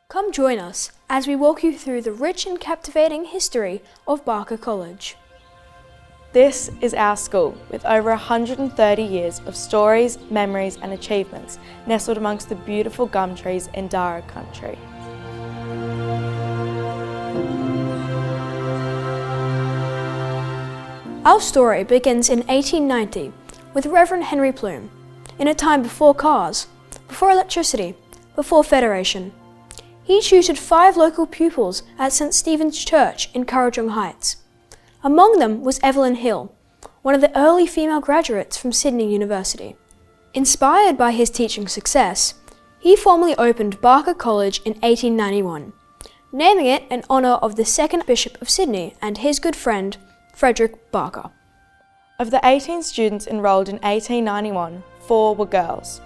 Come join us as we walk you through the rich and captivating history of Barker College. This is our school, with over 130 years of stories, memories and achievements nestled amongst the beautiful gum trees in Dara country. Our story begins in 1890 with Reverend Henry Plume, in a time before cars, before electricity, before federation. He tutored 5 local pupils at St. Stephen's Church in Currajong Heights. Among them was Evelyn Hill, one of the early female graduates from Sydney University. Inspired by his teaching success, he formally opened Barker College in 1891, naming it in honour of the 2nd Bishop of Sydney and his good friend, Frederick Barker. Of the 18 students enrolled in 1891, 4 were girls.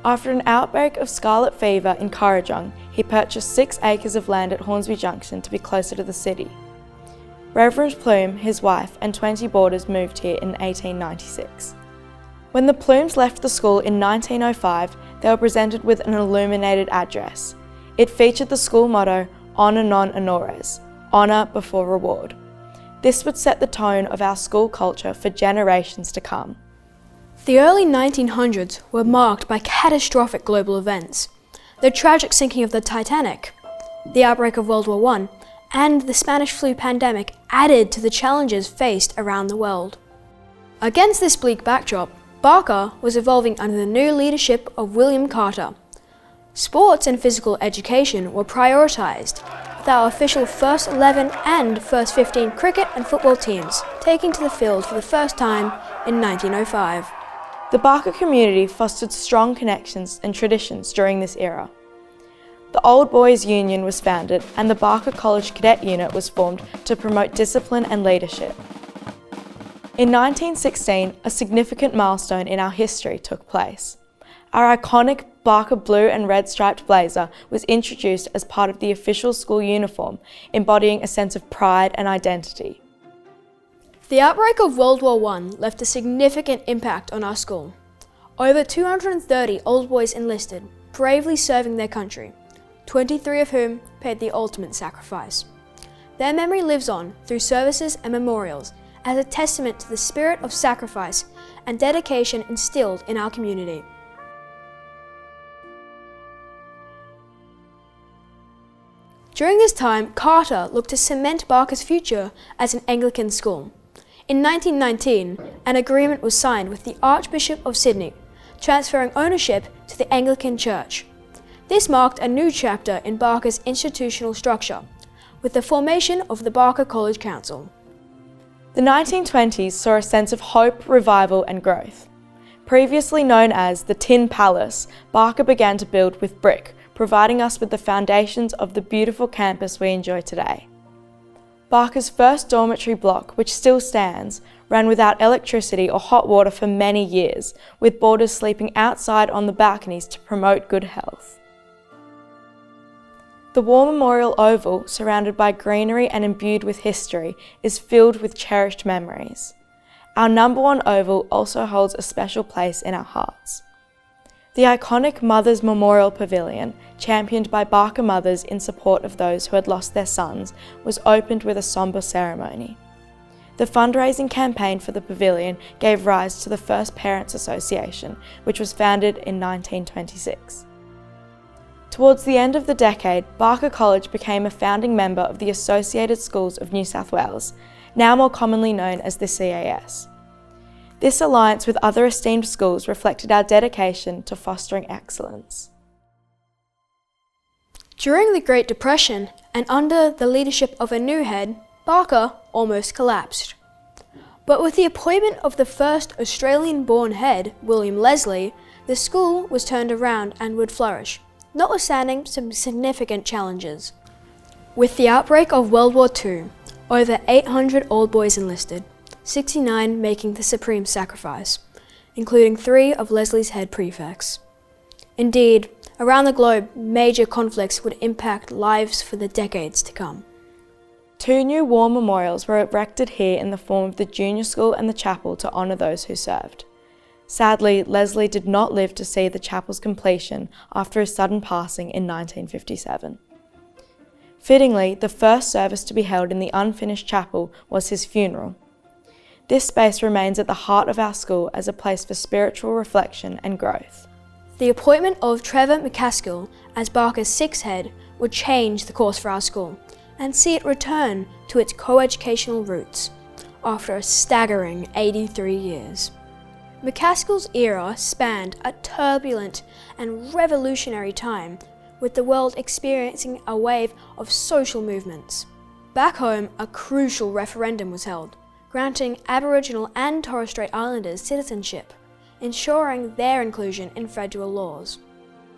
After an outbreak of scarlet fever in Currajong, he purchased 6 acres of land at Hornsby Junction to be closer to the city. Reverend Plume, his wife, and 20 boarders moved here in 1896. When the Plumes left the school in 1905, they were presented with an illuminated address. It featured the school motto, Honour non honores, honour before reward. This would set the tone of our school culture for generations to come. The early 1900s were marked by catastrophic global events. The tragic sinking of the Titanic, the outbreak of World War I, and the Spanish flu pandemic added to the challenges faced around the world. Against this bleak backdrop, Barker was evolving under the new leadership of William Carter. Sports and physical education were prioritised, with our official first 11 and first 15 cricket and football teams taking to the field for the first time in 1905. The Barker community fostered strong connections and traditions during this era. The Old Boys Union was founded and the Barker College Cadet Unit was formed to promote discipline and leadership. In 1916, a significant milestone in our history took place. Our iconic Barker blue and red striped blazer was introduced as part of the official school uniform, embodying a sense of pride and identity. The outbreak of World War I left a significant impact on our school. Over 230 old boys enlisted, bravely serving their country, 23 of whom paid the ultimate sacrifice. Their memory lives on through services and memorials as a testament to the spirit of sacrifice and dedication instilled in our community. During this time, Carter looked to cement Barker's future as an Anglican school. In 1919, an agreement was signed with the Archbishop of Sydney, transferring ownership to the Anglican Church. This marked a new chapter in Barker's institutional structure, with the formation of the Barker College Council. The 1920s saw a sense of hope, revival and growth. Previously known as the Tin Palace, Barker began to build with brick, providing us with the foundations of the beautiful campus we enjoy today. Barker's first dormitory block, which still stands, ran without electricity or hot water for many years, with boarders sleeping outside on the balconies to promote good health. The War Memorial Oval, surrounded by greenery and imbued with history, is filled with cherished memories. Our number 1 oval also holds a special place in our hearts. The iconic Mothers Memorial Pavilion, championed by Barker mothers in support of those who had lost their sons, was opened with a sombre ceremony. The fundraising campaign for the pavilion gave rise to the first Parents Association, which was founded in 1926. Towards the end of the decade, Barker College became a founding member of the Associated Schools of New South Wales, now more commonly known as the CAS. This alliance with other esteemed schools reflected our dedication to fostering excellence. During the Great Depression, and under the leadership of a new head, Barker almost collapsed. But with the appointment of the first Australian-born head, William Leslie, the school was turned around and would flourish, notwithstanding some significant challenges. With the outbreak of World War II, over 800 old boys enlisted, 69 making the supreme sacrifice, including 3 of Leslie's head prefects. Indeed, around the globe, major conflicts would impact lives for the decades to come. 2 new war memorials were erected here in the form of the junior school and the chapel to honour those who served. Sadly, Leslie did not live to see the chapel's completion after his sudden passing in 1957. Fittingly, the first service to be held in the unfinished chapel was his funeral. This space remains at the heart of our school as a place for spiritual reflection and growth. The appointment of Trevor McCaskill as Barker's sixth head would change the course for our school and see it return to its co-educational roots after a staggering 83 years. McCaskill's era spanned a turbulent and revolutionary time, with the world experiencing a wave of social movements. Back home, a crucial referendum was held, granting Aboriginal and Torres Strait Islanders citizenship, ensuring their inclusion in federal laws.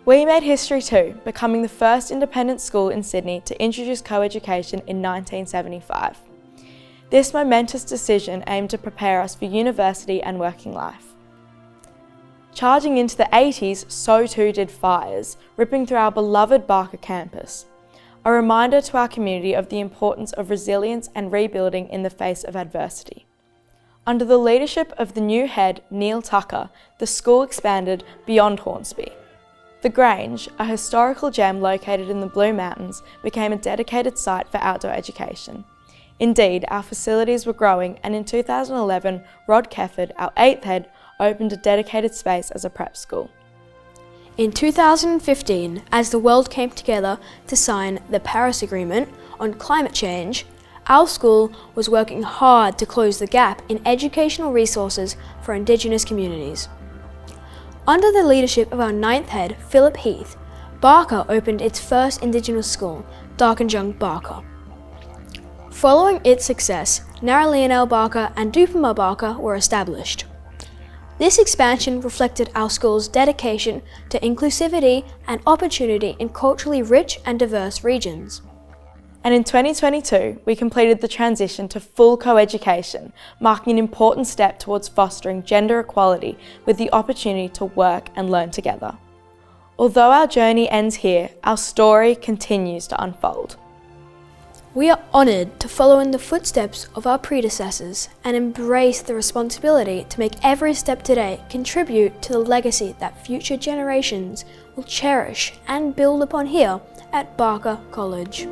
We made history too, becoming the first independent school in Sydney to introduce co-education in 1975. This momentous decision aimed to prepare us for university and working life. Charging into the 80s, so too did fires, ripping through our beloved Barker campus. A reminder to our community of the importance of resilience and rebuilding in the face of adversity. Under the leadership of the new head, Neil Tucker, the school expanded beyond Hornsby. The Grange, a historical gem located in the Blue Mountains, became a dedicated site for outdoor education. Indeed, our facilities were growing, and in 2011, Rod Kefford, our 8th head, opened a dedicated space as a prep school. In 2015, as the world came together to sign the Paris Agreement on climate change, our school was working hard to close the gap in educational resources for Indigenous communities. Under the leadership of our 9th head, Philip Heath, Barker opened its first Indigenous school, Darkinjung Barker. Following its success, Narraleonel Barker and Dupama Barker were established. This expansion reflected our school's dedication to inclusivity and opportunity in culturally rich and diverse regions. And in 2022, we completed the transition to full co-education, marking an important step towards fostering gender equality with the opportunity to work and learn together. Although our journey ends here, our story continues to unfold. We are honoured to follow in the footsteps of our predecessors and embrace the responsibility to make every step today contribute to the legacy that future generations will cherish and build upon here at Barker College.